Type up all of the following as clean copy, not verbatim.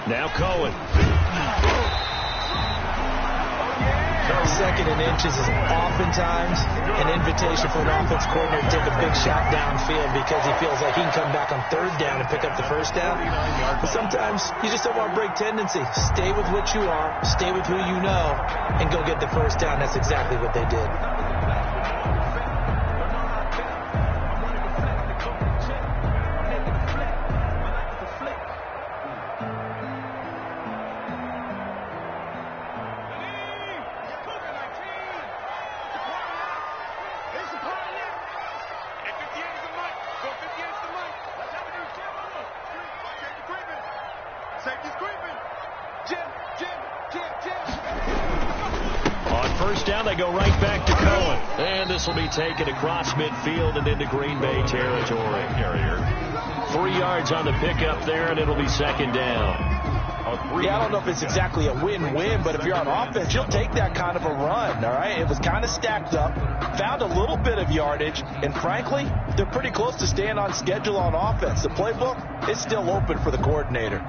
Now Cohen. Second and inches is oftentimes an invitation for an offense coordinator to take a big shot downfield because he feels like he can come back on third down and pick up the first down. But sometimes you just don't want to break tendency. Stay with what you are, stay with who you know, and go get the first down. That's exactly what they did. Go right back to Cohen. And this will be taken across midfield and into Green Bay territory. 3 yards on the pickup there, and it'll be second down. Yeah, I don't know if it's exactly a win-win, but if you're on offense, you'll take that kind of a run, all right? It was kind of stacked up, found a little bit of yardage, and frankly, they're pretty close to staying on schedule on offense. The playbook is still open for the coordinator.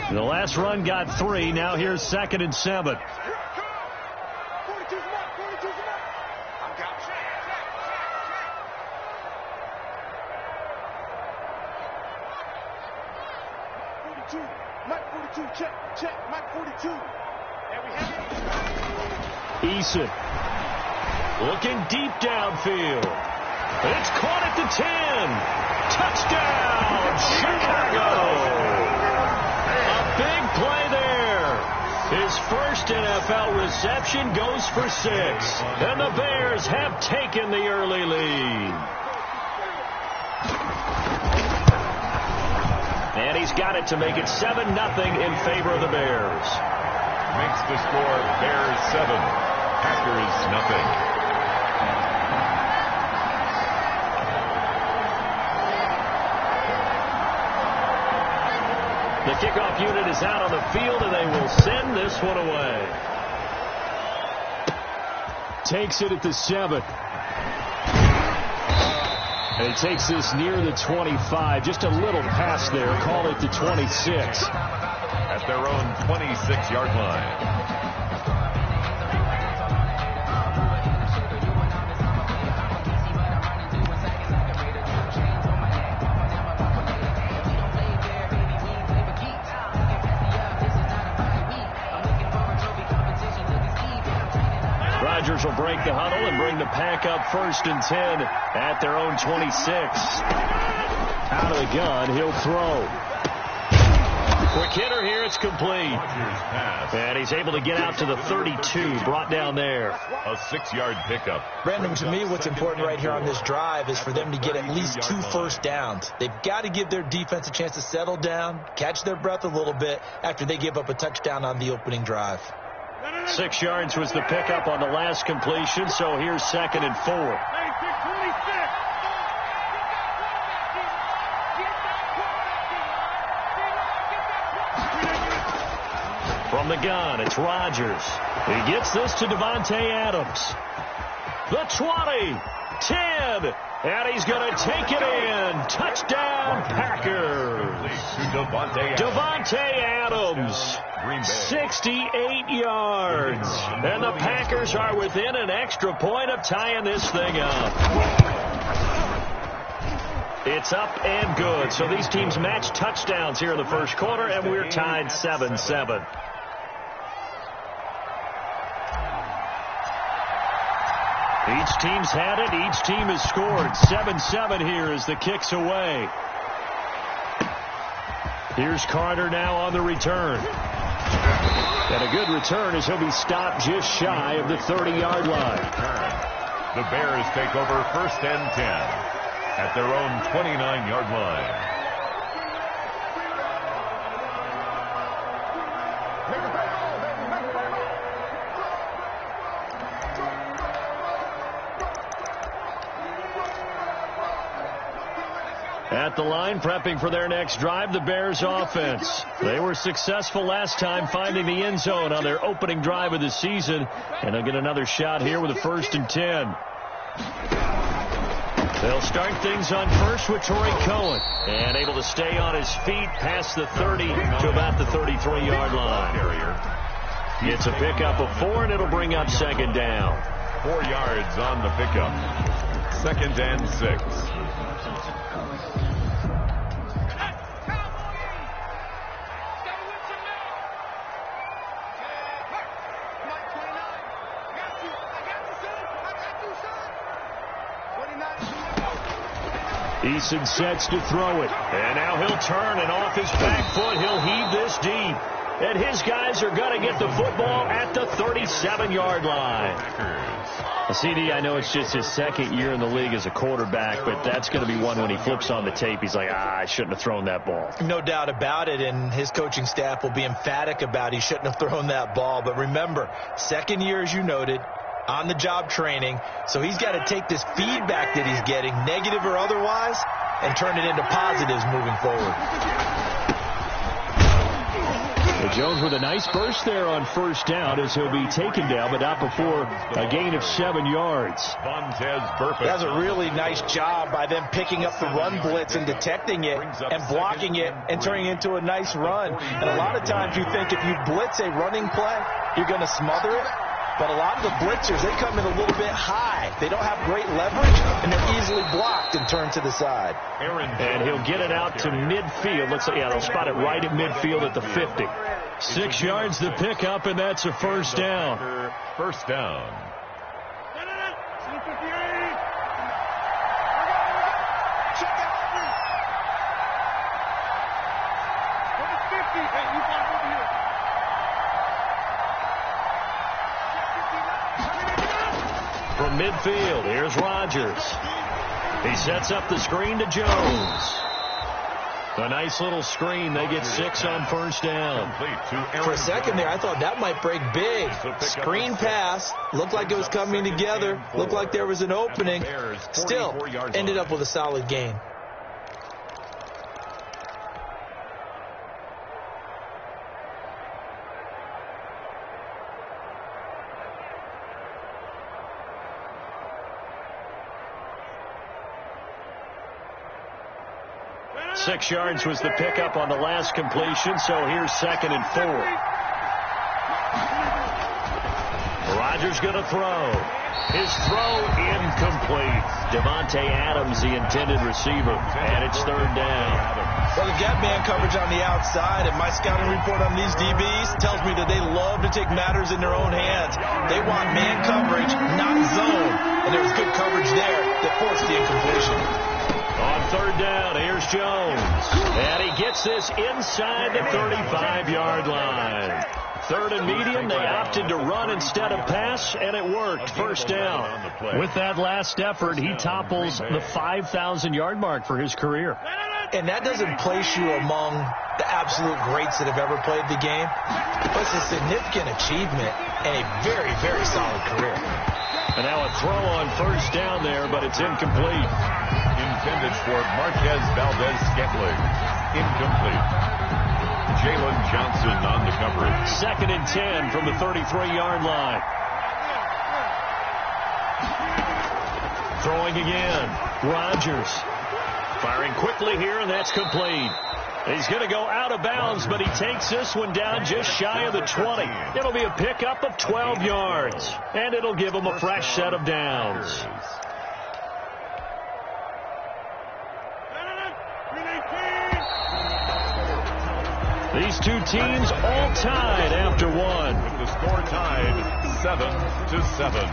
The last run got 3. Now here's 2nd and 7. Eason looking deep downfield. It's caught at the 10. Touchdown, Chicago. Big play there. His first NFL reception goes for 6. And the Bears have taken the early lead. And he's got it to make it 7-0 in favor of the Bears. Makes the score Bears 7, Packers nothing. The kickoff unit is out on the field, and they will send this one away. Takes it at the 7. And he takes this near the 25. Just a little pass there. Call it the 26. At their own 26-yard line. Rodgers will break the huddle and bring the pack up 1st and 10 at their own 26. Out of the gun, he'll throw. Quick hitter here, it's complete. And he's able to get out to the 32, brought down there. A 6-yard pickup. Brandon, to me, what's important right here on this drive is for them to get at least 2 first downs. They've got to give their defense a chance to settle down, catch their breath a little bit after they give up a touchdown on the opening drive. 6 yards was the pickup on the last completion, so here's 2nd and 4. From the gun, it's Rodgers. He gets this to Davante Adams. The 20, 10, and he's going to take it in. Touchdown, Packers. Davante Adams. 68 yards. And the Packers are within an extra point of tying this thing up. It's up and good. So these teams match touchdowns here in the first quarter, and we're tied 7-7. Each team's had it. Each team has scored. 7-7 here as the kick's away. Here's Carter now on the return. And a good return as he'll be stopped just shy of the 30-yard line. The Bears take over 1st and 10 at their own 29-yard line. At the line, prepping for their next drive, the Bears offense. They were successful last time finding the end zone on their opening drive of the season. And they'll get another shot here with a 1st and 10. They'll start things on first with Torrey Cohen. And able to stay on his feet past the 30 to about the 33-yard line. It's a pickup of 4, and it'll bring up second down. 4 yards on the pickup. 2nd and 6. Eason sets to throw it. And now he'll turn, and off his back foot, he'll heave this deep. And his guys are going to get the football at the 37-yard line. CD, I know it's just his second year in the league as a quarterback, but that's going to be one when he flips on the tape. He's like, I shouldn't have thrown that ball. No doubt about it, and his coaching staff will be emphatic about he shouldn't have thrown that ball. But remember, second year, as you noted, on-the-job training, so he's got to take this feedback that he's getting, negative or otherwise, and turn it into positives moving forward. Well, Jones with a nice burst there on first down as he'll be taken down, but not before a gain of 7 yards. That's a really nice job by them picking up the run blitz and detecting it and blocking it and turning it into a nice run. And a lot of times you think if you blitz a running play, you're going to smother it. But a lot of the blitzers, they come in a little bit high. They don't have great leverage, and they're easily blocked and turned to the side. And he'll get it out to midfield. Looks like, yeah, they'll spot it right at midfield at the 50. 6 yards the pickup, and that's a first down. First down. From midfield, here's Rodgers. He sets up the screen to Jones. A nice little screen. They get 6 on first down. For a second there, I thought that might break big. Screen pass. Looked like it was coming together. Looked like there was an opening. Still, ended up with a solid gain. Six yards was the pickup on the last completion, so here's 2nd and 4. Rodgers going to throw. His throw incomplete. Davante Adams, the intended receiver, and it's 3rd down. Well, they've got man coverage on the outside, and my scouting report on these DBs tells me that they love to take matters in their own hands. They want man coverage, not zone, and there was good coverage there that forced the incompletion. On 3rd down, here's Jones. And he gets this inside the 35-yard line. 3rd and medium, they opted to run instead of pass, and it worked. First down. With that last effort, he topples the 5,000-yard mark for his career. And that doesn't place you among the absolute greats that have ever played the game, but it's a significant achievement and a very, very solid career. And now a throw on first down there, but it's incomplete. Intended for Marquez Valdez-Scantling. Incomplete. Jalen Johnson on the coverage. 2nd and 10 from the 33-yard line. Throwing again. Rodgers. Firing quickly here, and that's complete. He's going to go out of bounds, but he takes this one down just shy of the 20. It'll be a pickup of 12 yards, and it'll give him a fresh set of downs. These two teams all tied after one. With the score tied 7-7.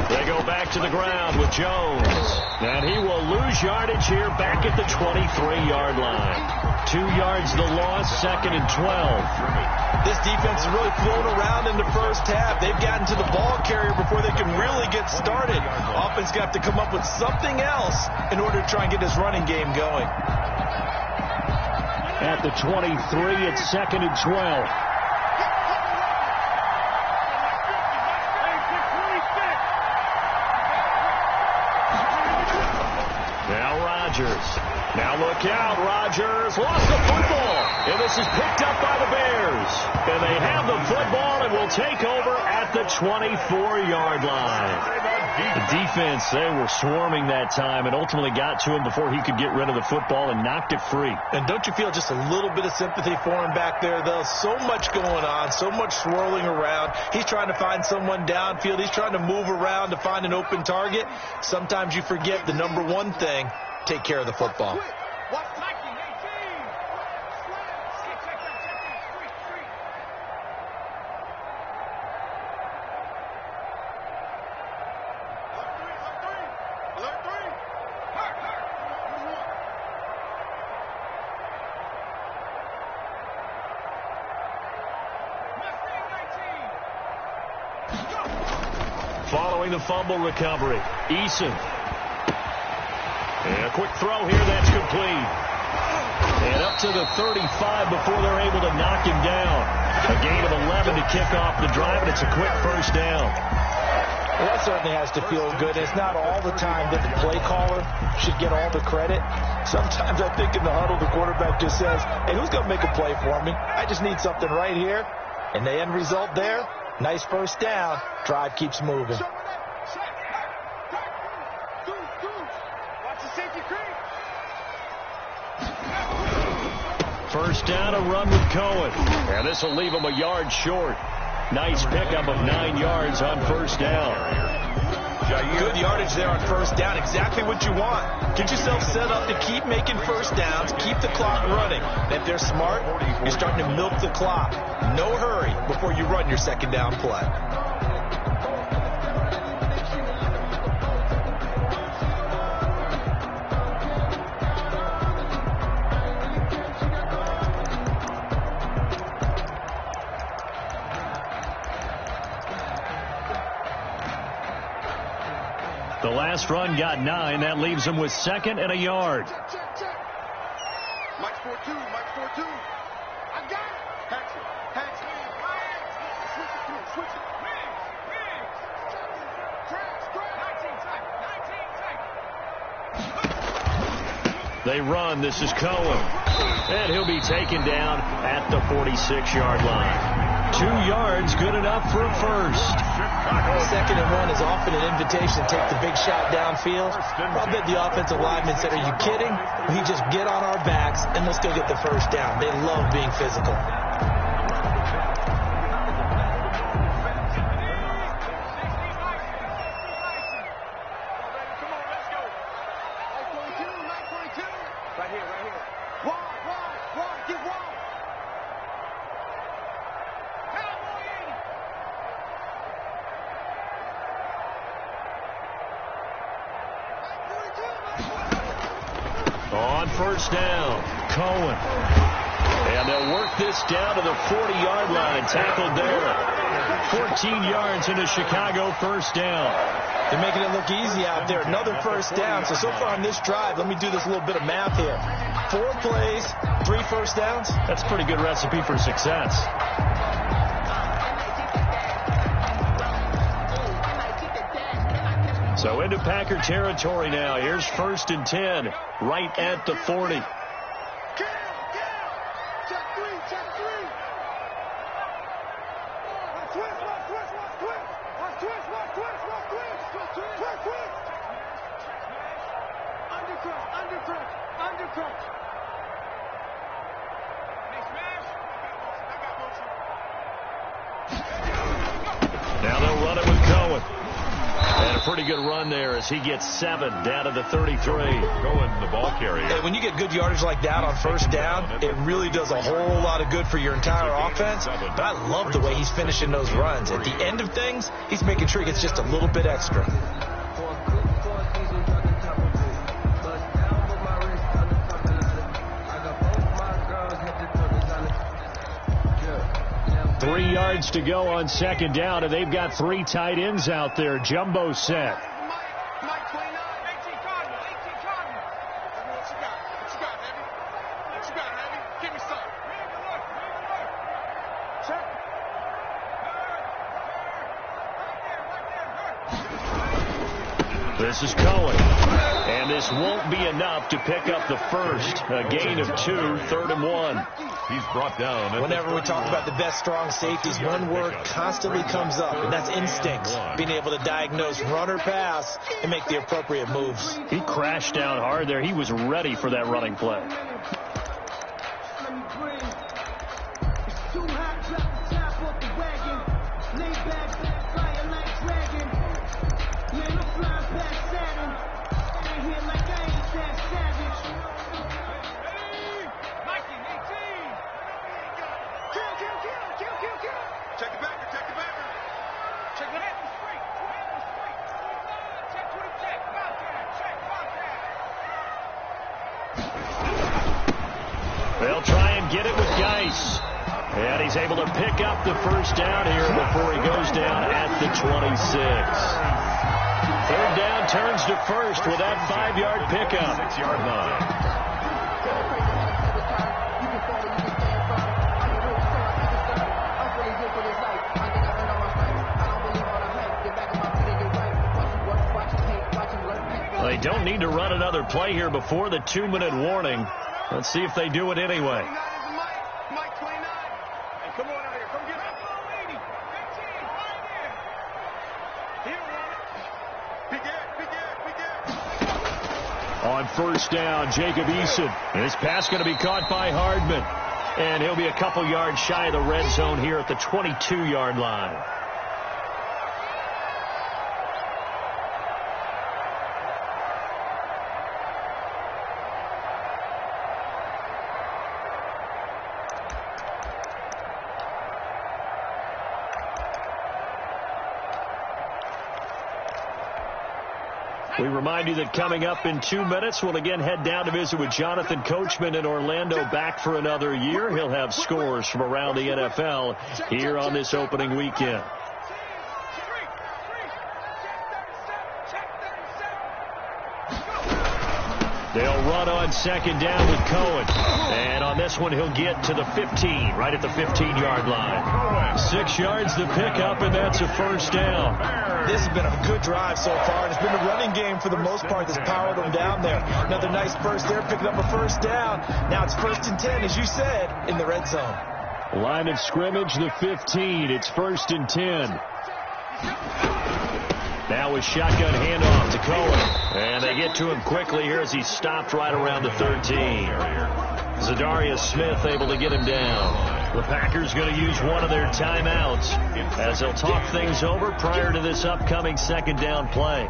They go back to the ground with Jones. And he will lose yardage here back at the 23-yard line. 2 yards the loss, 2nd and 12. This defense is really flown around in the first half. They've gotten to the ball carrier before they can really get started. Offense got to come up with something else in order to try and get this running game going. At the 23, it's 2nd and 12. Rodgers. Now look out, Rodgers lost the football, and this is picked up by the Bears. And they have the football and will take over at the 24-yard line. The defense, they were swarming that time and ultimately got to him before he could get rid of the football and knocked it free. And don't you feel just a little bit of sympathy for him back there, though? So much going on, so much swirling around. He's trying to find someone downfield. He's trying to move around to find an open target. Sometimes you forget the number one thing, take care of the football. Following the fumble recovery, Eason. And a quick throw here, that's complete. And up to the 35 before they're able to knock him down. A gain of 11 to kick off the drive, and it's a quick first down. Well, that certainly has to feel good. It's not all the time that the play caller should get all the credit. Sometimes I think in the huddle, the quarterback just says, hey, who's going to make a play for me? I just need something right here. And the end result there, nice first down. Drive keeps moving. First down, a run with Cohen. And this will leave him a yard short. Nice pickup of 9 yards on first down. Good yardage there on first down. Exactly what you want. Get yourself set up to keep making first downs. Keep the clock running. And if they're smart, you're starting to milk the clock. No hurry before you run your second down play. The last run got 9. That leaves him with second and a yard. Mike 4-2. Mike 4-2. I got it. Patch it. Patch it. Switch it through. Switch it. They run. This is Cohen. And he'll be taken down at the 46-yard line. 2 yards, good enough for a first. Second and 1 is often an invitation to take the big shot downfield. I'll bet the offensive lineman said, are you kidding? We just get on our backs and let's go get the first down. They love being physical. On first down, Cohen. And they'll work this down to the 40-yard line. Tackled there. 14 yards into Chicago, first down. They're making it look easy out there. Another first down. So far on this drive, let me do this little bit of math here. 4 plays, 3 first downs. That's a pretty good recipe for success. So into Packer territory now. Here's first and 10, right at the 40. Check 3. Check 3. Twist. Undercut. Now they'll run it with Cohen. And a pretty good run there as he gets 7 down to the 33. Cohen, the ball carrier. Hey, when you get good yardage like that on first down, it really does a whole lot of good for your entire offense. But I love the way he's finishing those runs. At the end of things, he's making sure he gets just a little bit extra. Three yards to go on second down, and they've got 3 tight ends out there. Jumbo set. Mike 29. 18 Cardinal. What you got, Heavy? Give me some. Check. This is Cohen. And this won't be enough to pick up the first. A gain of 2, 3rd and 1. He's brought down. Whenever we talk about the best strong safeties, one word constantly comes up, and that's instincts. Being able to diagnose run or pass and make the appropriate moves. He crashed down hard there. He was ready for that running play. They'll try and get it with Geis. And he's able to pick up the first down here before he goes down at the 26. 3rd down turns to first with that 5-yard pickup. 6-yard line. They don't need to run another play here before the 2-minute warning. Let's see if they do it anyway. On 1st down, Jacob Eason. This pass going to be caught by Hardman. And he'll be a couple yards shy of the red zone here at the 22-yard line. We remind you that coming up in 2 minutes, we'll again head down to visit with Jonathan Coachman in Orlando, back for another year. He'll have scores from around the NFL here on this opening weekend. They'll run on 2nd down with Cohen. And on this one, he'll get to the 15, right at the 15-yard line. 6 yards the pickup, and that's a 1st down. This has been a good drive so far. It's been the running game for the most part that's powered them down there. Another nice burst there, picking up a 1st down. Now it's 1st and 10, as you said, in the red zone. Line of scrimmage, the 15. It's 1st and 10. Now with shotgun handoff to Cohen. And they get to him quickly here as he's stopped right around the 13. Zadarius Smith able to get him down. The Packers going to use one of their timeouts as they'll talk things over prior to this upcoming 2nd down play.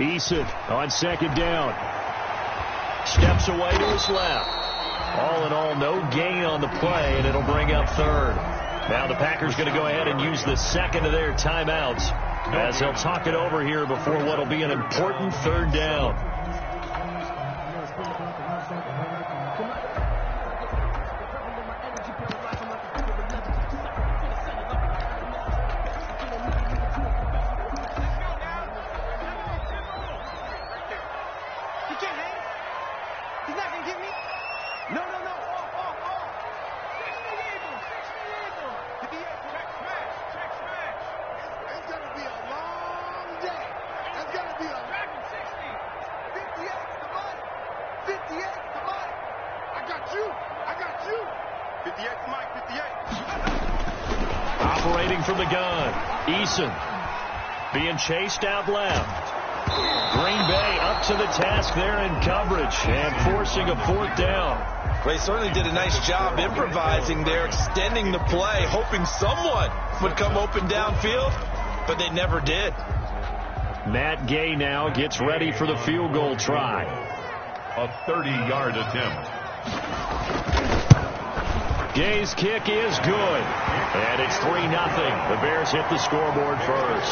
Eason on 2nd down. Steps away to his left. All in all, no gain on the play, and it'll bring up 3rd. Now the Packers going to go ahead and use the 2nd of their timeouts as they'll talk it over here before what will be an important 3rd down. Operating from the gun, Eason being chased out left. Green Bay up to the task there in coverage and forcing a 4th down. They certainly did a nice job improvising there, extending the play, hoping someone would come open downfield, but they never did. Matt Gay now gets ready for the field goal try. A 30-yard attempt. Gay's kick is good. And it's 3-0. The Bears hit the scoreboard first.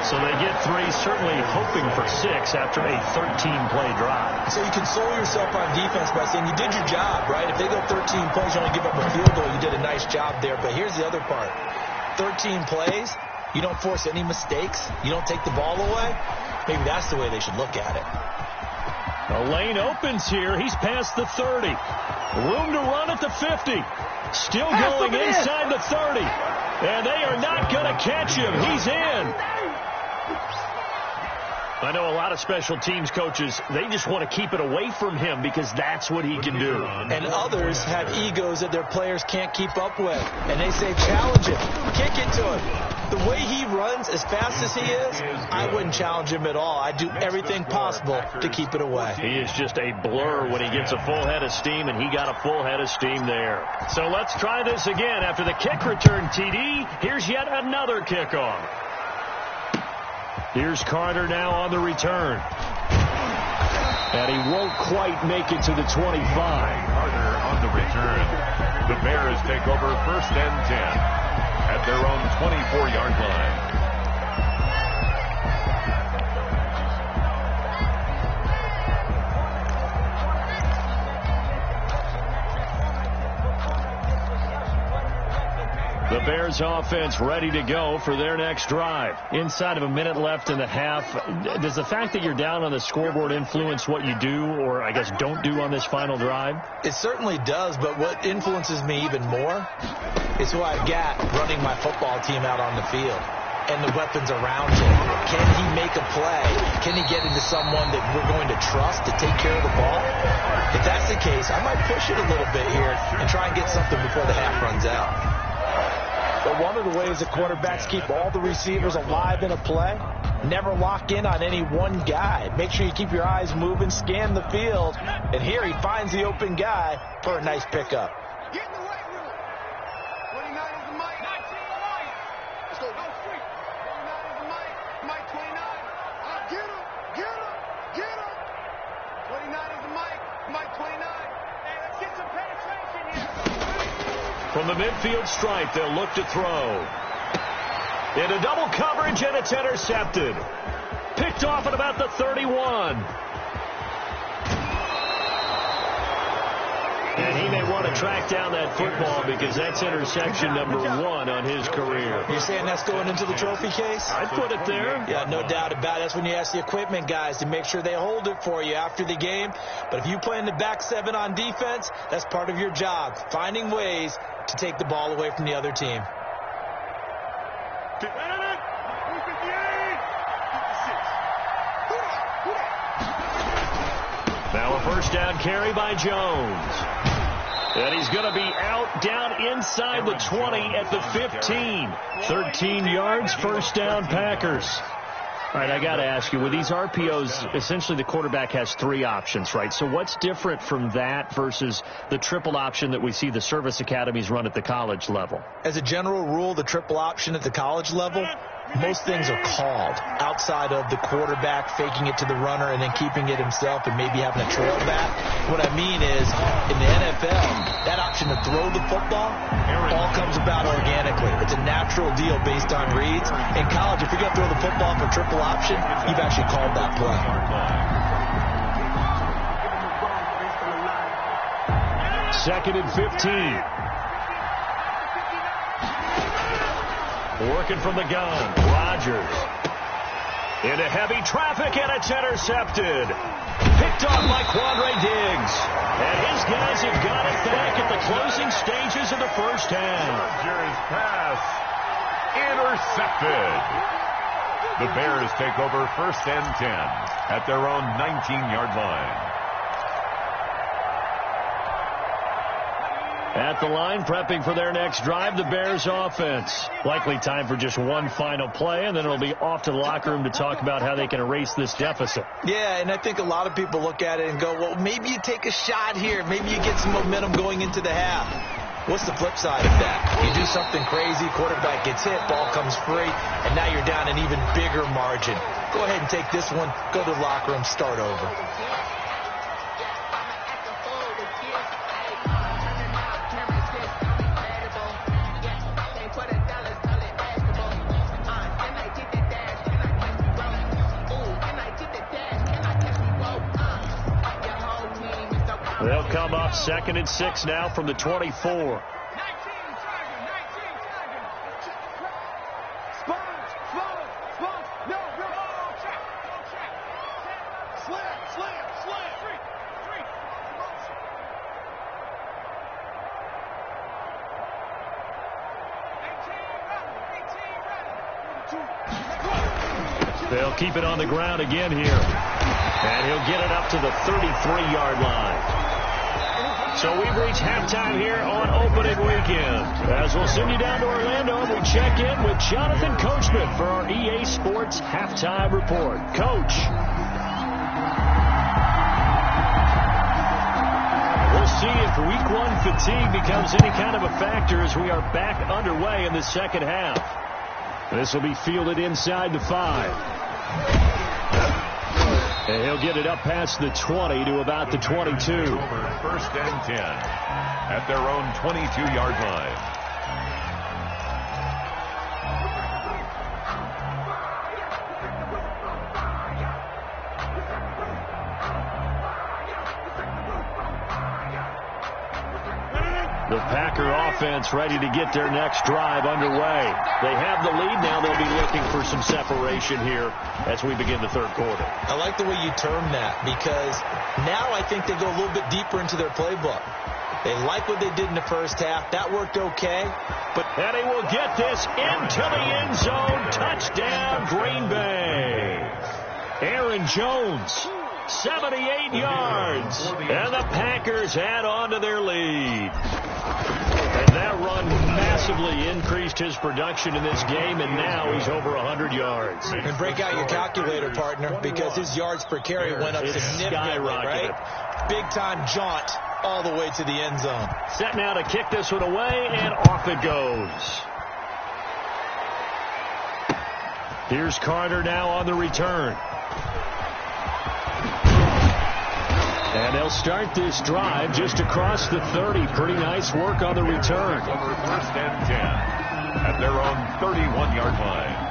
So they get 3, certainly hoping for 6 after a 13-play drive. So you console yourself on defense by saying you did your job, right? If they go 13 plays, you only give up a field goal, you did a nice job there. But here's the other part. 13 plays, you don't force any mistakes, you don't take the ball away. Maybe that's the way they should look at it. A lane opens here. He's past the 30. Room to run at the 50. Still going inside the 30. And they are not going to catch him. He's in. I know a lot of special teams coaches, they just want to keep it away from him because that's what he can do. And others have egos that their players can't keep up with. And they say, challenge him. Kick it to him. The way he runs, as fast as he is, I wouldn't challenge him at all. I'd do everything possible to keep it away. He is just a blur when he gets a full head of steam, and he got a full head of steam there. So let's try this again. After the kick return TD, here's yet another kickoff. Here's Carter now on the return. And he won't quite make it to the 25. Carter on the return. The Bears take over 1st and 10 at their own 24-yard line. The Bears offense ready to go for their next drive. Inside of a minute left in the half, does the fact that you're down on the scoreboard influence what you do, or I guess don't do on this final drive? It certainly does, but what influences me even more is who I've got running my football team out on the field and the weapons around him. Can he make a play? Can he get into someone that we're going to trust to take care of the ball? If that's the case, I might push it a little bit here and try and get something before the half runs out. But one of the ways that quarterbacks keep all the receivers alive in a play, never lock in on any one guy. Make sure you keep your eyes moving, scan the field, and here he finds the open guy for a nice pickup. Get in the weight room. 29 is the mic. 19 is the mic. Let's go. No free. 29 is the mic. Mic 29. Get him. Get him. Get him. 29 is the mic. Mic 29. Hey, let's get some penetration here. From the midfield stripe, they'll look to throw. Into double coverage, and it's intercepted. Picked off at about the 31. And he may want to track down that football because that's interception number 1 on his career. You're saying that's going into the trophy case? I'd put it there. Yeah, no doubt about it. That's when you ask the equipment guys to make sure they hold it for you after the game. But if you play in the back 7 on defense, that's part of your job, finding ways to take the ball away from the other team. Now a first down carry by Jones. And he's going to be out down inside the 20 at the 15. 13 yards, first down, Packers. All right, I got to ask you, with these RPOs, essentially the quarterback has 3 options, right? So what's different from that versus the triple option that we see the service academies run at the college level? As a general rule, the triple option at the college level, most things are called outside of the quarterback faking it to the runner and then keeping it himself and maybe having a trail back. What I mean is, in the NFL, that option to throw the football all comes about organically. It's a natural deal based on reads. In college, if you're going to throw the football for triple option, you've actually called that play. Second and 15. Working from the gun, Rodgers. Into heavy traffic, and it's intercepted. Picked off by Quandre Diggs. And his guys have got it back at the closing stages of the first half. Rodgers' pass intercepted. The Bears take over 1st and 10 at their own 19-yard line. At the line, prepping for their next drive, the Bears offense. Likely time for just one final play, and then it'll be off to the locker room to talk about how they can erase this deficit. Yeah, and I think a lot of people look at it and go, well, maybe you take a shot here. Maybe you get some momentum going into the half. What's the flip side of that? You do something crazy, quarterback gets hit, ball comes free, and now you're down an even bigger margin. Go ahead and take this one, go to the locker room, start over. come up 2nd and 6 now from the 24. They'll keep it on the ground again here. And he'll get it up to the 33-yard line. So we've reached halftime here on opening weekend. As we'll send you down to Orlando, we check in with Jonathan Coachman for our EA Sports Halftime Report. Coach. We'll see if week 1 fatigue becomes any kind of a factor as we are back underway in the second half. This will be fielded inside the 5. And he'll get it up past the 20 to about the 22. 1st and 10 at their own 22-yard line. The Packer offense ready to get their next drive underway. They have the lead now. They'll be looking for some separation here as we begin the third quarter. I like the way you term that, because now I think they go a little bit deeper into their playbook. They like what they did in the first half. That worked okay. And he will get this into the end zone. Touchdown, Green Bay. Aaron Jones, 78 yards. And the Packers add on to their lead. And that run massively increased his production in this game, and now he's over 100 yards. And break out your calculator, partner, because his yards per carry went up significantly, right? Big-time jaunt all the way to the end zone. Set now to kick this one away, and off it goes. Here's Carter now on the return. And they'll start this drive just across the 30. Pretty nice work on the return. Over 1st and 10 at their own 31-yard line.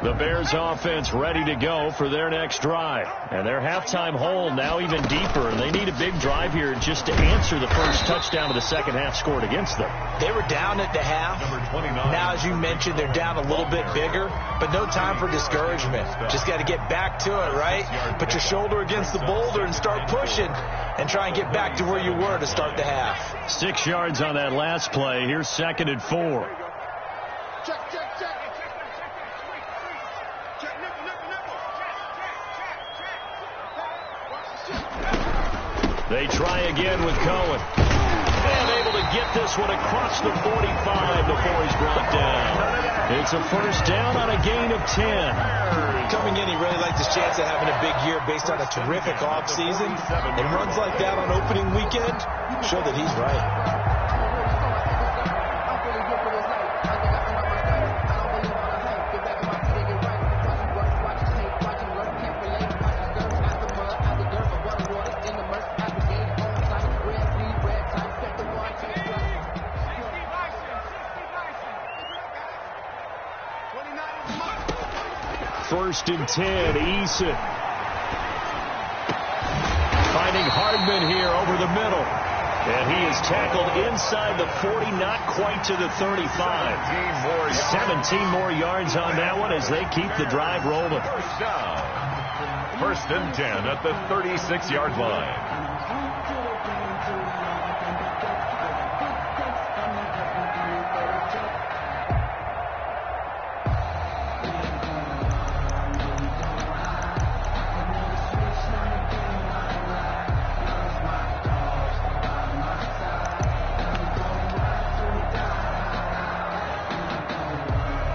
The Bears offense ready to go for their next drive. And their halftime hole now even deeper. And they need a big drive here just to answer the first touchdown of the second half scored against them. They were down at the half. Number 29. Now, as you mentioned, they're down a little bit bigger, but no time for discouragement. Just got to get back to it, right? Put your shoulder against the boulder and start pushing and try and get back to where you were to start the half. 6 yards on that last play. Here's 2nd and 4. Check, check, check. Check, nipple, nipple, nipple. Check. They try again with Cohen. And able to get this one across the 45 before he's brought down. It's a first down on a gain of 10. Coming in, he really liked his chance of having a big year based on a terrific offseason. And runs like that on opening weekend show that he's right. First and 10, Eason. Finding Hardman here over the middle. And he is tackled inside the 40, not quite to the 35. 17 more yards on that one as they keep the drive rolling. First down. 1st and 10 at the 36-yard line.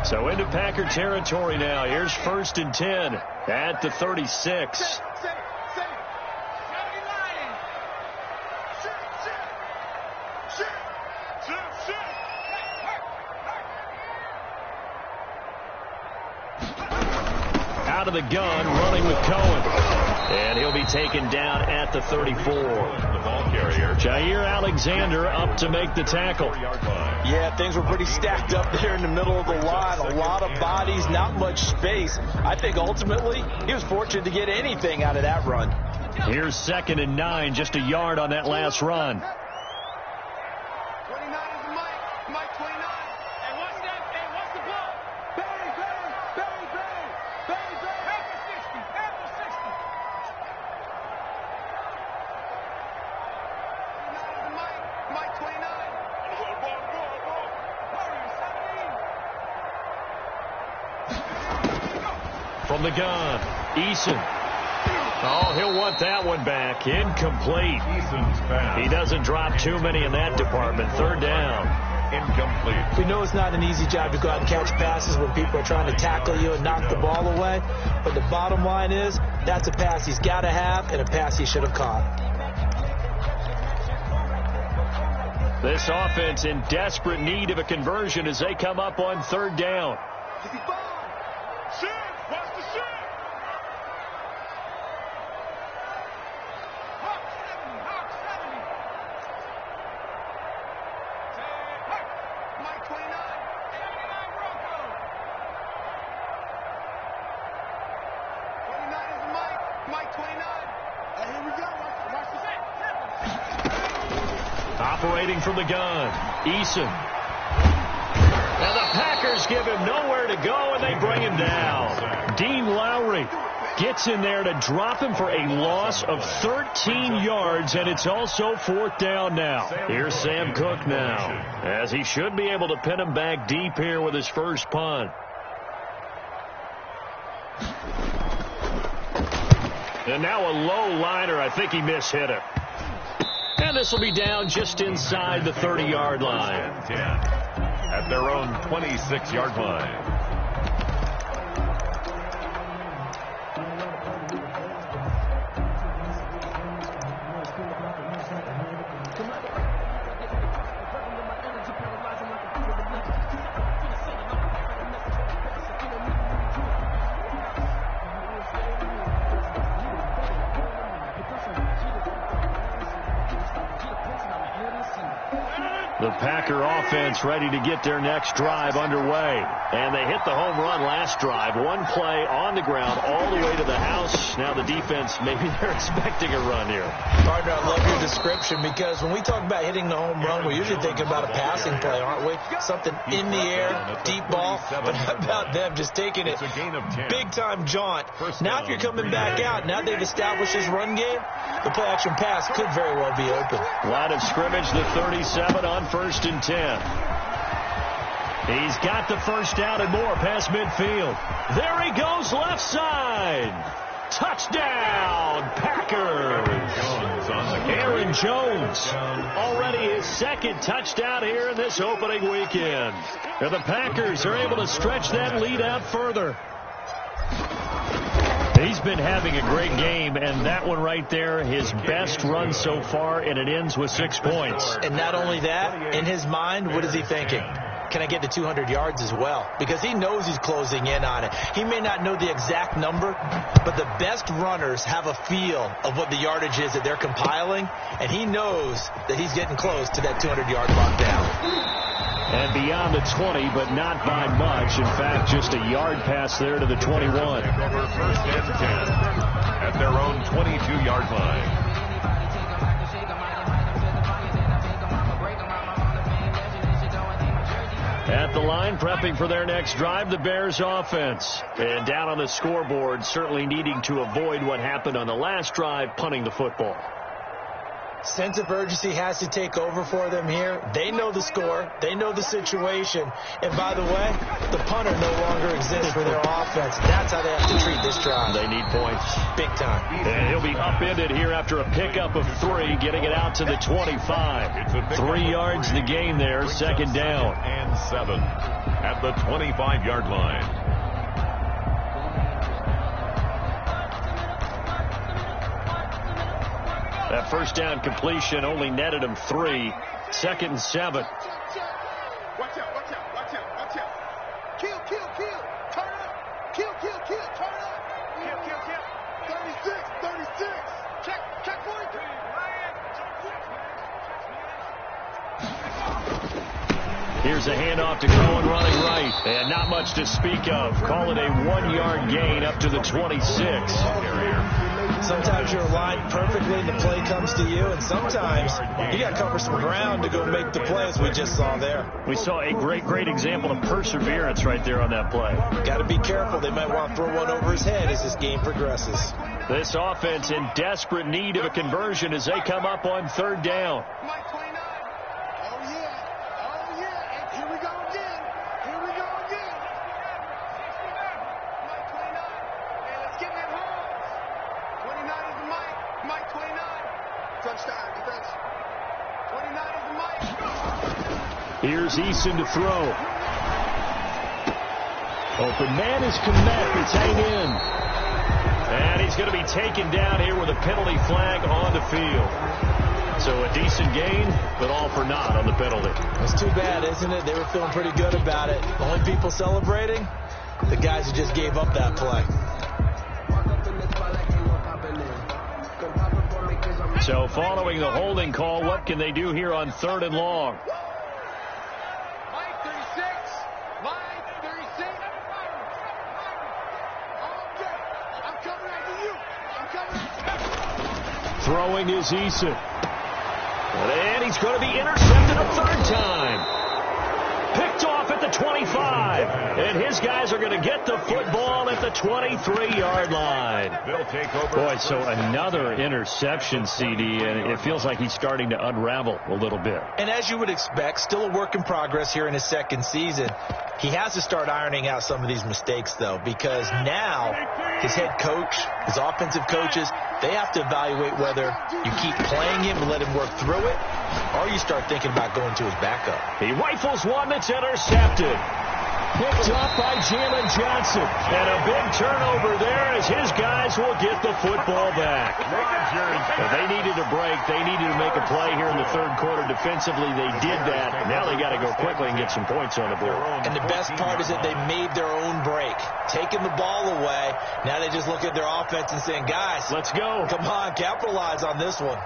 So into Packer territory now. Here's 1st and 10 at the 36. Out out of the gun, running with Cohen. And he'll be taken down at the 34. The ball carrier, Jair Alexander, up to make the tackle. Yeah, things were pretty stacked up there in the middle of the line. A lot of bodies, not much space. I think ultimately he was fortunate to get anything out of that run. Here's 2nd and 9, just a yard on that last run. 29 is the Mike. Mike 29. Hey, what's that? Hey, what's the ball? Bang, bang, bang, bang, bang, bang. Half for 60, half for 60. 29 is the Mike. Mike 29. From the gun, Eason. Oh, he'll want that one back. Incomplete. Eason's pass. He doesn't drop too many in that department. 3rd down. Incomplete. We know it's not an easy job to go out and catch passes when people are trying to tackle you and knock the ball away. But the bottom line is, that's a pass he's got to have and a pass he should have caught. This offense in desperate need of a conversion as they come up on 3rd down. 55. Shit. Watch the shit. Hawk 70. Hawk 70. Mike 29. 79 Bronco. 29 is the Mike. Mike 29. Hey, here we go. Watch the shit. Operating from the gun, Eason. Now the Packers give him nowhere to go, and they bring him down. Dean Lowry gets in there to drop him for a loss of 13 yards, and it's also 4th down now. Here's Sam Cook now, as he should be able to pin him back deep here with his first punt. And now a low liner. I think he mishit it. And this will be down just inside the 30-yard line. 10 at their own 26-yard line. The Packer offense ready to get their next drive underway. And they hit the home run last drive. One play on the ground all the way to the house. Now the defense, maybe they're expecting a run here. Partner, I love your description because when we talk about hitting the home run, we're usually thinking about a passing play, aren't we? Something in the air, deep ball. But how about them just taking it big-time jaunt? Now if you're coming back out, now they've established this run game, the play-action pass could very well be open. Line of scrimmage, the 37 on 1st and 10. He's got the first down and more past midfield. There he goes, left side. Touchdown, Packers. Aaron Jones, already his 2nd touchdown here in this opening weekend. And the Packers are able to stretch that lead out further. He's been having a great game, and that one right there, his best run so far, and it ends with 6 points. And not only that, in his mind, what is he thinking? Can I get to 200 yards as well? Because he knows he's closing in on it. He may not know the exact number, but the best runners have a feel of what the yardage is that they're compiling, and he knows that he's getting close to that 200-yard mark down. And beyond the 20, but not by much. In fact, just a yard pass there to the 21. Over 1st and 10 at their own 22-yard line. At the line, prepping for their next drive, the Bears offense. And down on the scoreboard, certainly needing to avoid what happened on the last drive, punting the football. Sense of urgency has to take over for them here. They know the score. They know the situation. And by the way, the punter no longer exists for their offense. That's how they have to treat this drive. They need points. Big time. And he'll be upended here after a pickup of 3, getting it out to the 25. 3 yards the gain there, 2nd down. And 7 at the 25-yard line. That first down completion only netted him 3. 2nd and 7. Watch out, watch out, watch out, watch out. Kill, kill, kill. Turn up. Kill, kill, kill. Turn up. Check 43. Here's a handoff to Cohen running right. And not much to speak of. Call it a 1-yard gain up to the 26. Sometimes you're aligned perfectly and the play comes to you, and sometimes you got to cover some ground to go make the play, as we just saw there. We saw a great example of perseverance right there on that play. Got to be careful. They might want to throw one over his head as this game progresses. This offense in desperate need of a conversion as they come up on third down. Mike 29. Oh, yeah. And here we go again. Mike 29. Man, let's get that home. 29 is the Mike 29. Touchdown, defense. 29 is the Mike. Here's Eason to throw. Open man is Komet. It's hang in. And he's going to be taken down here with a penalty flag on the field. So a decent gain, but all for naught on the penalty. It's too bad, isn't it? They were feeling pretty good about it. The only people celebrating, the guys who just gave up that play. So following the holding call, what can they do here on 3rd and long? Mike 36. Mike 36. I'm coming after you. Throwing is Eason. And he's going to be intercepted a third time. Picked off at the 25. And his guys are going to get the football at the 23-yard line. They'll take over. Boy, so another interception, CD, and it feels like he's starting to unravel a little bit. And as you would expect, still a work in progress here in his second season. He has to start ironing out some of these mistakes, though, because now his head coach, his offensive coaches, they have to evaluate whether you keep playing him and let him work through it, or you start thinking about going to his backup. He rifles one that's intercepted. Picked up by Jalen Johnson. And a big turnover there as his guys will get the football back. Well, they needed a break. They needed to make a play here in the third quarter. Defensively, they did that. Now they got to go quickly and get some points on the board. And the best part is that they made their own break, taking the ball away. Now they just look at their offense and saying, guys, let's go. Come on, capitalize on this one.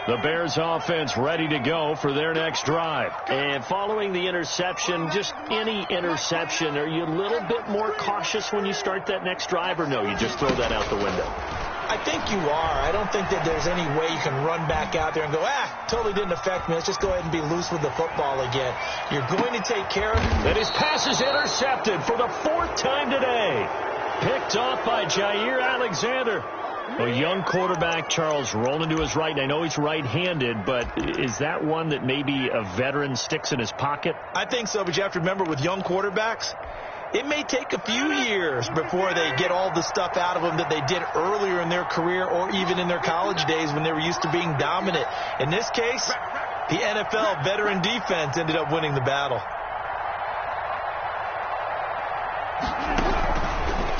The Bears offense ready to go for their next drive. And following the interception, just any interception, are you a little bit more cautious when you start that next drive, or no, you just throw that out the window? I think you are. I don't think that there's any way you can run back out there and go, totally didn't affect me. Let's just go ahead and be loose with the football again. You're going to take care of it. And his pass is intercepted for the 4th time today. Picked off by Jair Alexander. A young quarterback, Charles, rolling to his right. And I know he's right-handed, but is that one that maybe a veteran sticks in his pocket? I think so, but you have to remember with young quarterbacks, it may take a few years before they get all the stuff out of them that they did earlier in their career or even in their college days when they were used to being dominant. In this case, the NFL veteran defense ended up winning the battle.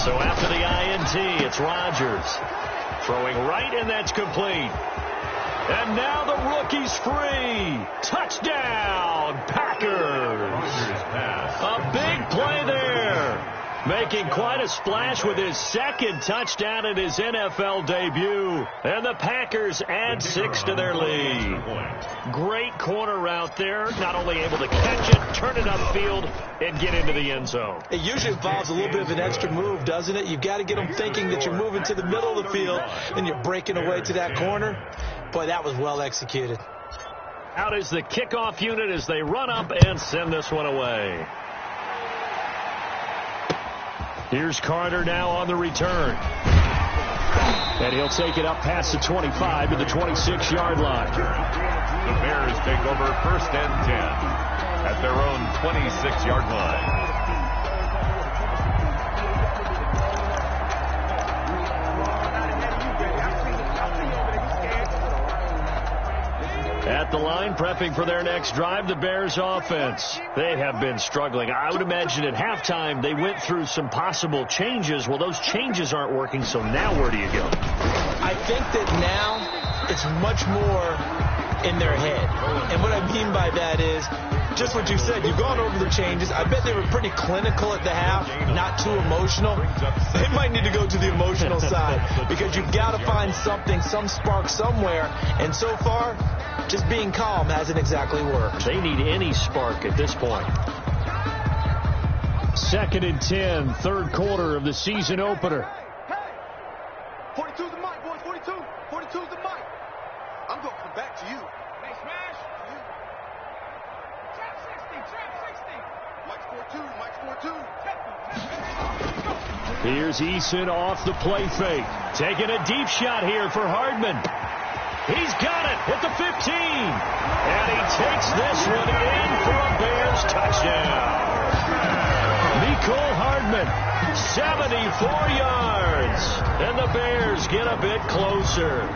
So after the INT, it's Rodgers. Throwing right, and that's complete. And now the rookie's free. Touchdown, Packers. A big play there. Making quite a splash with his second touchdown in his NFL debut. And the Packers add 6 to their lead. Great corner route there. Not only able to catch it, turn it upfield, and get into the end zone. It usually involves a little bit of an extra move, doesn't it? You've got to get them thinking that you're moving to the middle of the field and you're breaking away to that corner. Boy, that was well executed. Out is the kickoff unit as they run up and send this one away. Here's Carter now on the return. And he'll take it up past the 25 to the 26-yard line. The Bears take over 1st and 10 at their own 26-yard line. At the line, prepping for their next drive, the Bears offense. They have been struggling. I would imagine at halftime they went through some possible changes. Well, those changes aren't working, so now where do you go? I think that now it's much more in their head. And what I mean by that is just what you said. You've gone over the changes. I bet they were pretty clinical at the half, not too emotional. They might need to go to the emotional side because you've got to find something, some spark somewhere. And so far, just being calm hasn't exactly worked. They need any spark at this point. 2nd and 10, third quarter of the season opener. Hey, 42's the mic, boys. 42's the mic. I'm going to come back to you. Hey, smash. You. Trap 60. Mike's 4-2. Here's Eason off the play fake. Taking a deep shot here for Hardman. He's got it at the 15. And he takes this one in for a Bears touchdown. Nicole Hardman, 74 yards. And the Bears get a bit closer.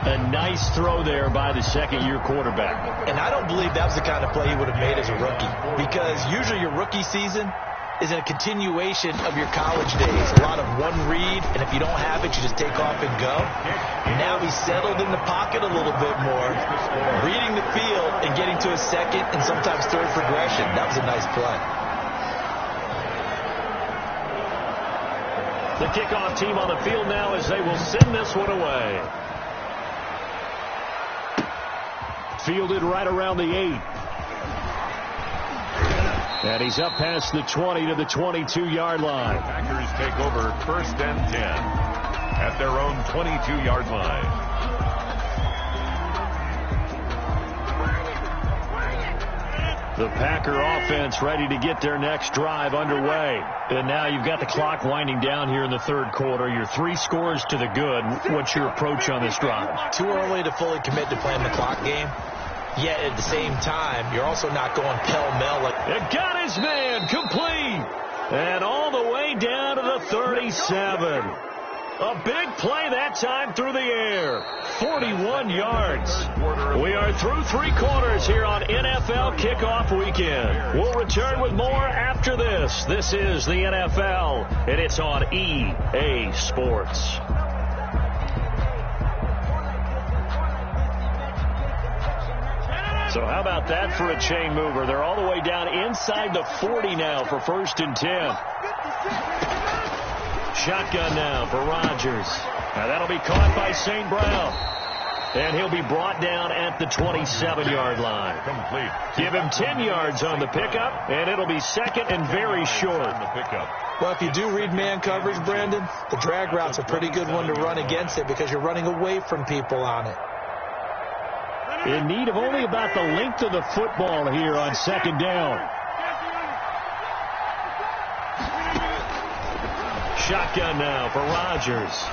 A nice throw there by the second-year quarterback. And I don't believe that was the kind of play he would have made as a rookie. Because usually your rookie season is a continuation of your college days. A lot of one read, and if you don't have it, you just take off and go. Now he's settled in the pocket a little bit more, reading the field and getting to his second and sometimes third progression. That was a nice play. The kickoff team on the field now as they will send this one away. Fielded right around the 8. And he's up past the 20 to the 22-yard line. The Packers take over 1st and 10 at their own 22-yard line. The Packer offense ready to get their next drive underway. And now you've got the clock winding down here in the third quarter. You're 3 scores to the good. What's your approach on this drive? Too early to fully commit to playing the clock game. Yet at the same time, you're also not going pell-mell. It got his man complete. And all the way down to the 37. A big play that time through the air. 41 yards. We are through 3 quarters here on NFL Kickoff Weekend. We'll return with more after this. This is the NFL, and it's on EA Sports. So how about that for a chain mover? They're all the way down inside the 40 now for 1st and 10. Shotgun now for Rodgers. Now that'll be caught by St. Brown. And he'll be brought down at the 27-yard line. Complete. Give him 10 yards on the pickup, and it'll be 2nd and very short. On the pickup. Well, if you do read man coverage, Brandon, the drag route's a pretty good one to run against it because you're running away from people on it. In need of only about the length of the football here on 2nd down. Shotgun now for Rodgers.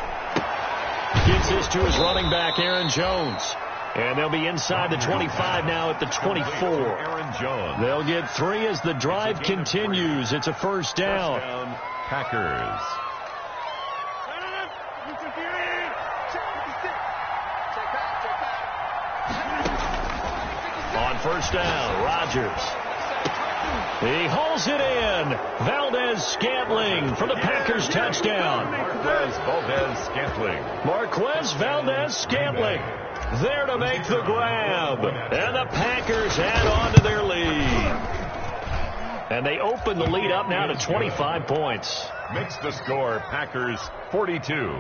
Gives this to his running back, Aaron Jones. And they'll be inside the 25 now at the 24. Aaron Jones. They'll get 3 as the drive continues. It's a 1st down. First down, Packers. On 1st down, Rodgers. He hauls it in. Valdez-Scantling for the Packers touchdown. Marquez Valdez-Scantling there to make the grab. And the Packers add on to their lead. And they open the lead up now to 25 points. Makes the score Packers 42,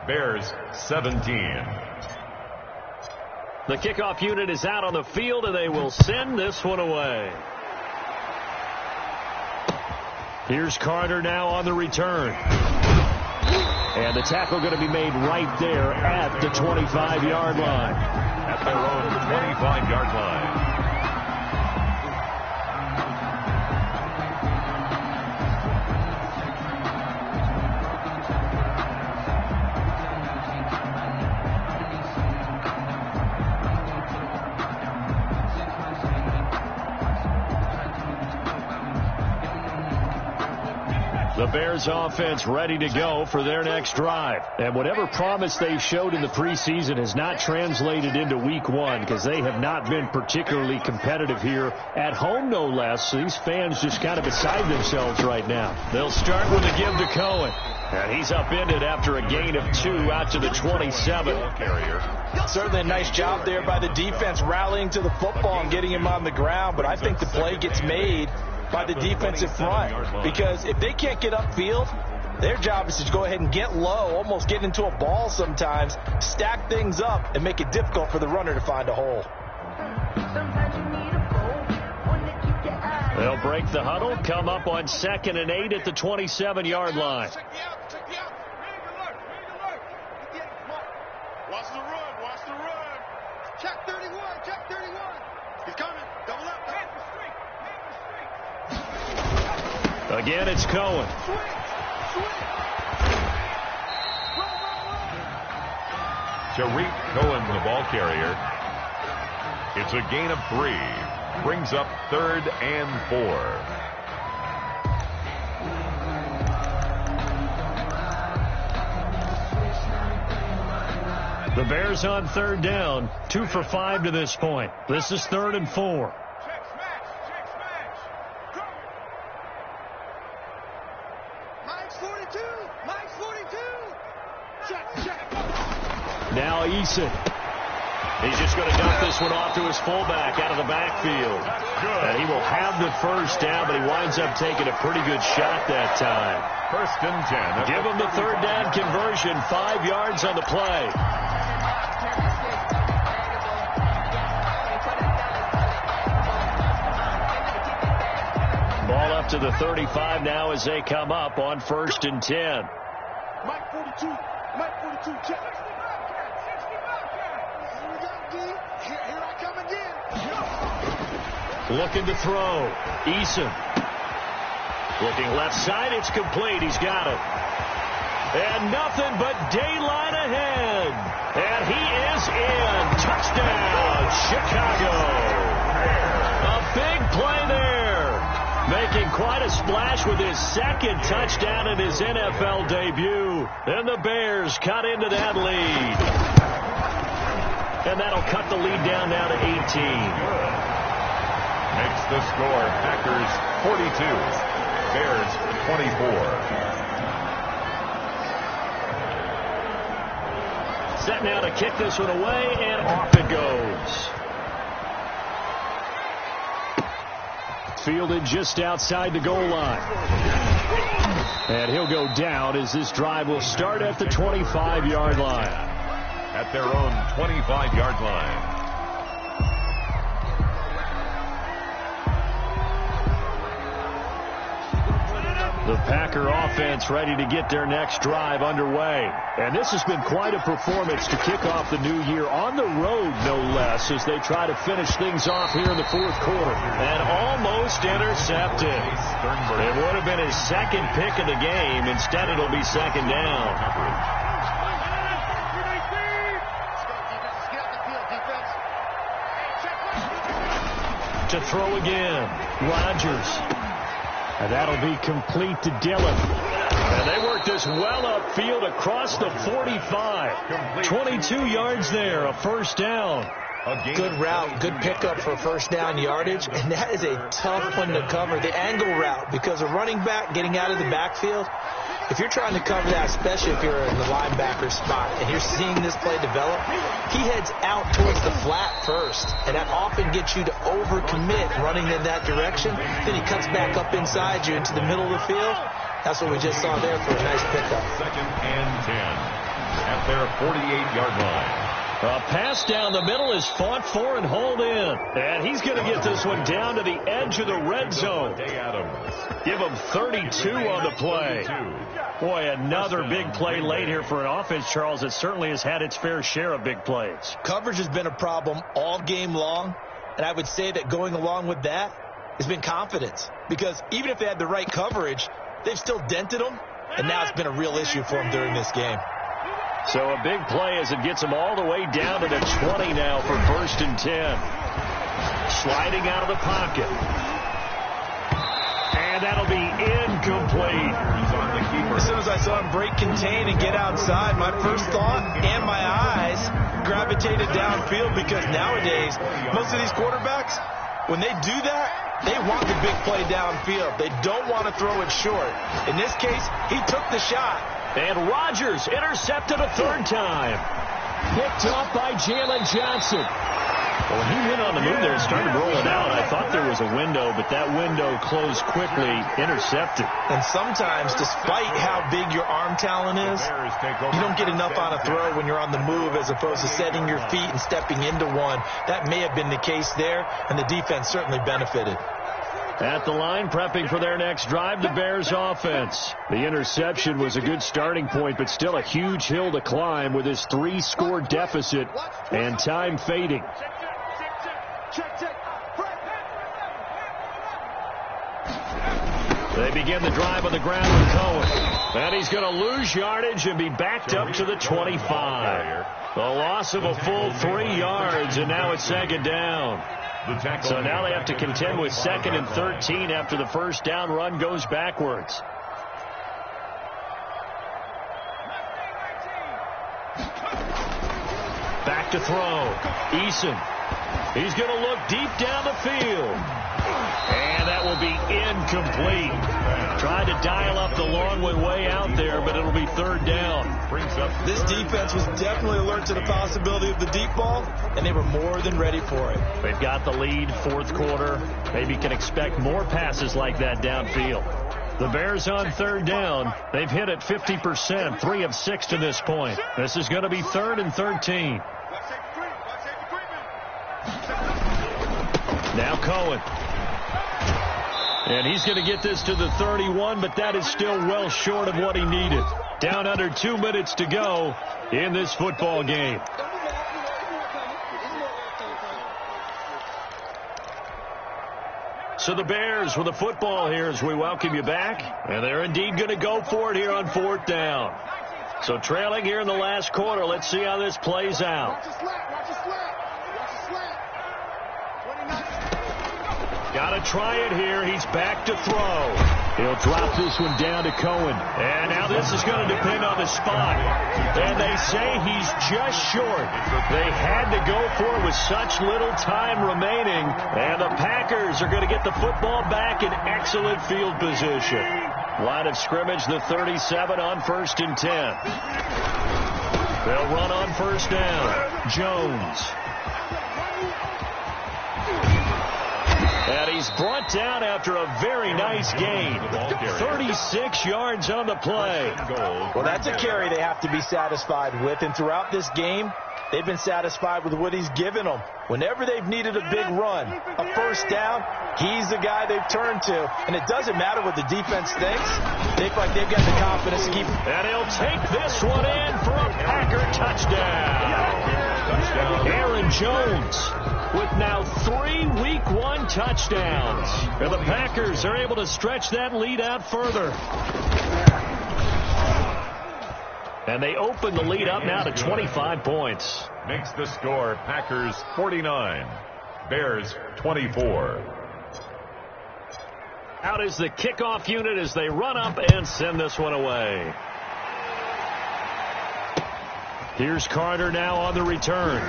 Bears 17. The kickoff unit is out on the field, and they will send this one away. Here's Carter now on the return. And the tackle going to be made right there at the 25-yard line. At their own 25-yard line. The Bears offense ready to go for their next drive. And whatever promise they showed in the preseason has not translated into week 1 because they have not been particularly competitive here at home, no less. So these fans just kind of beside themselves right now. They'll start with a give to Cohen. And he's upended after a gain of 2 out to the 27. Certainly a nice job there by the defense rallying to the football and getting him on the ground. But I think the play gets made by the defensive front, because if they can't get upfield, their job is to go ahead and get low, almost get into a ball sometimes, stack things up, and make it difficult for the runner to find a hole. They'll break the huddle, come up on 2nd and 8 at the 27-yard line. Watch the run. Watch the run. Check 31. Check 31. He's coming. Double up. Again, it's Cohen. Tariq Cohen, the ball carrier. It's a gain of 3. Brings up 3rd and 4. The Bears on 3rd down, 2 for 5 to this point. This is 3rd and 4. Check smash. Mike's 42. Mike's 42. Check. Now Eason. He's just going to dump this one off to his fullback out of the backfield. And he will have the first down, but he winds up taking a pretty good shot that time. 1st and 10. Give him the 3rd down conversion, 5 yards on the play. Ball up to the 35 now as they come up on 1st and 10. Mike 42. Check. Here I come again. Looking to throw. Eason. Looking left side. It's complete. He's got it. And nothing but daylight ahead. And he is in. Touchdown, Chicago. A big play there. Making quite a splash with his 2nd touchdown in his NFL debut. And the Bears cut into that lead. And that'll cut the lead down now to 18. Makes the score Packers 42, Bears 24. Set now to kick this one away, and off it goes. Fielded just outside the goal line. And he'll go down as this drive will start at the 25-yard line. At their own 25-yard line. The Packer offense ready to get their next drive underway. And this has been quite a performance to kick off the new year on the road, no less, as they try to finish things off here in the 4th quarter. And almost intercepted. It would have been his 2nd pick of the game. Instead, it'll be 2nd down. To throw again, Rodgers. And that'll be complete to Dillon. And they work this well upfield across the 45. 22 yards there, a 1st down. Good route, good pickup for 1st down yardage, and that is a tough one to cover. The angle route, because a running back getting out of the backfield, if you're trying to cover that, especially if you're in the linebacker spot and you're seeing this play develop, he heads out towards the flat first, and that often gets you to overcommit running in that direction. Then he cuts back up inside you into the middle of the field. That's what we just saw there for a nice pickup. 2nd and 10 at their 48-yard line. A pass down the middle is fought for and hauled in. And he's going to get this one down to the edge of the red zone. Give him 32 on the play. Boy, another big play late here for an offense, Charles, that certainly has had its fair share of big plays. Coverage has been a problem all game long, and I would say that going along with that has been confidence. Because even if they had the right coverage, they've still dented them, and now it's been a real issue for them during this game. So a big play as it gets them all the way down to the 20 now for 1st and 10. Sliding out of the pocket. And that'll be incomplete. As soon as I saw him break contain and get outside, my first thought and my eyes gravitated downfield, because nowadays, most of these quarterbacks, when they do that, they want the big play downfield. They don't want to throw it short. In this case, he took the shot, And Rodgers intercepted a third time. Picked off by Jalen Johnson. Well, he went on the move there and started rolling out. I thought there was a window, but that window closed quickly, intercepted. And sometimes, despite how big your arm talent is, you don't get enough on a throw when you're on the move as opposed to setting your feet and stepping into one. That may have been the case there, and the defense certainly benefited. At the line, prepping for their next drive, the Bears offense. The interception was a good starting point, but still a huge hill to climb with his 3-score deficit and time fading. They begin the drive on the ground with Cohen. And he's going to lose yardage and be backed up to the 25. The loss of a full 3 yards, and now it's second down. So now they have to contend with 2nd and 13 after the first down run goes backwards. Back to throw. Eason. He's going to look deep down the field. And that will be incomplete. Tried to dial up the long one way out there, but it'll be third down. This defense was definitely alert to the possibility of the deep ball, and they were more than ready for it. They've got the lead, fourth quarter. Maybe can expect more passes like that downfield. The Bears on third down. They've hit it 50%, 3 of 6 to this point. This is going to be 3rd and 13. Now Cohen. And he's going to get this to the 31, but that is still well short of what he needed. Down under 2 minutes to go in this football game. So the Bears with the football here as we welcome you back. And they're indeed going to go for it here on 4th down. So trailing here in the last quarter. Let's see how this plays out. Got to try it here. He's back to throw. He'll drop this one down to Cohen. And now this is going to depend on the spot. And they say he's just short. They had to go for it with such little time remaining. And the Packers are going to get the football back in excellent field position. Line of scrimmage, the 37 on 1st and 10. They'll run on first down. Jones. And he's brought down after a very nice gain. 36 yards on the play. Well, that's a carry they have to be satisfied with. And throughout this game, they've been satisfied with what he's given them. Whenever they've needed a big run, a first down, he's the guy they've turned to. And it doesn't matter what the defense thinks. They feel like they've got the confidence to keep. And he'll take this one in for a Packer touchdown. Aaron Jones with now 3 Week 1 touchdowns. And the Packers are able to stretch that lead out further. And they open the lead up now to 25 points. Makes the score Packers 49, Bears 24. Out is the kickoff unit as they run up and send this one away. Here's Carter now on the return.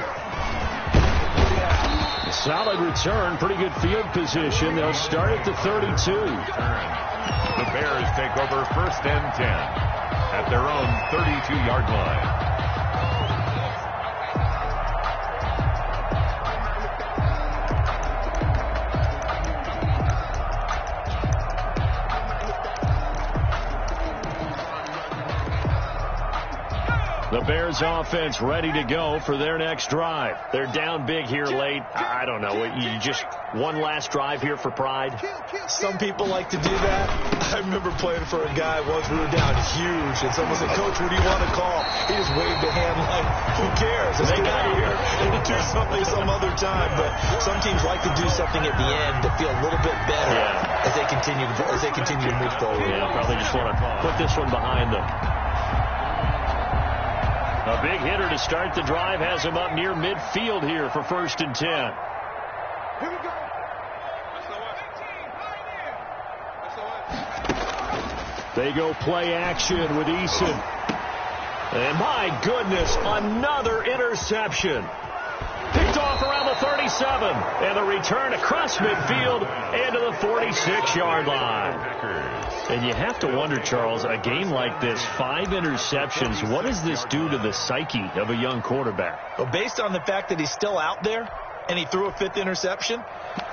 Solid return, pretty good field position. They'll start at the 32. The Bears take over 1st and 10 at their own 32-yard line. The Bears offense ready to go for their next drive. They're down big here late. I don't know. You just one last drive here for pride? Some people like to do that. I remember playing for a guy once. We were down huge, and someone said, "Coach, what do you want to call?" He just waved a hand like, "Who cares? Let's get out of here and do something some other time." But some teams like to do something at the end to feel a little bit better as they continue to move forward. Yeah, probably just want to put this one behind them. A big hitter to start the drive has him up near midfield here for 1st and 10. Here we go. They go play action with Eason. And my goodness, another interception. Picked off around the 37. And the return across midfield and to the 46-yard line. And you have to wonder, Charles, a game like this, 5 interceptions, what does this do to the psyche of a young quarterback? Well, based on the fact that he's still out there and he threw a 5th interception,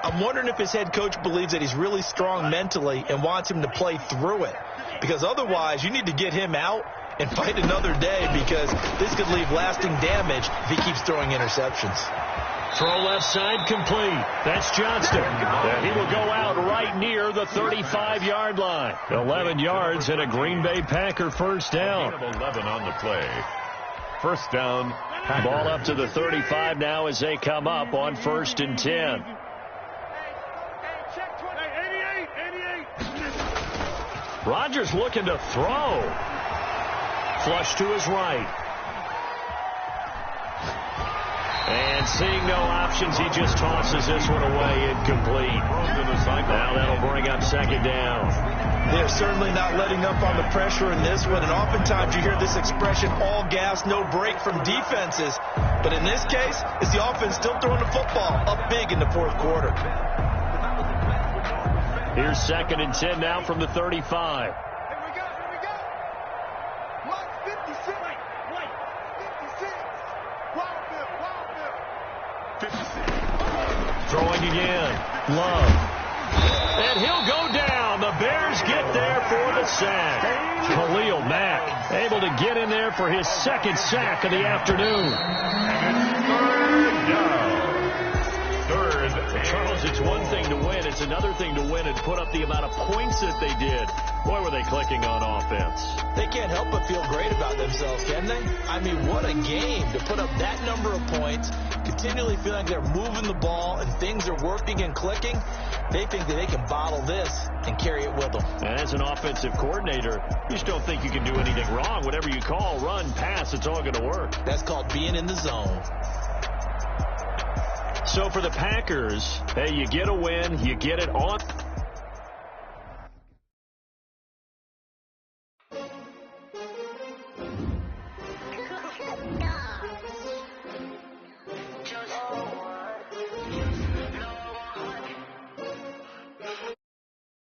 I'm wondering if his head coach believes that he's really strong mentally and wants him to play through it. Because otherwise, you need to get him out and fight another day, because this could leave lasting damage if he keeps throwing interceptions. Throw left side complete. That's Johnston. And he will go out right near the 35-yard line. 11 yards and a Green Bay Packer first down. 11 on the play. First down. Packers. Ball up to the 35 now as they come up on 1st and 10. Rodgers looking to throw. Flush to his right. And seeing no options, he just tosses this one away, incomplete. Now that'll bring up 2nd down. They're certainly not letting up on the pressure in this one, and oftentimes you hear this expression, all gas, no break from defenses. But in this case, it's the offense still throwing the football up big in the 4th quarter. Here's 2nd and 10 now from the 35. Throwing again. Love. And he'll go down. The Bears get there for the sack. Khalil Mack able to get in there for his 2nd sack of the afternoon. Charles, it's one thing to win. It's another thing to win and put up the amount of points that they did. Boy, were they clicking on offense. They can't help but feel great about themselves, can they? I mean, what a game to put up that number of points, continually feel like they're moving the ball and things are working and clicking. They think that they can bottle this and carry it with them. And as an offensive coordinator, you just don't think you can do anything wrong. Whatever you call, run, pass, it's all going to work. That's called being in the zone. So for the Packers, hey, you get a win, you get it on.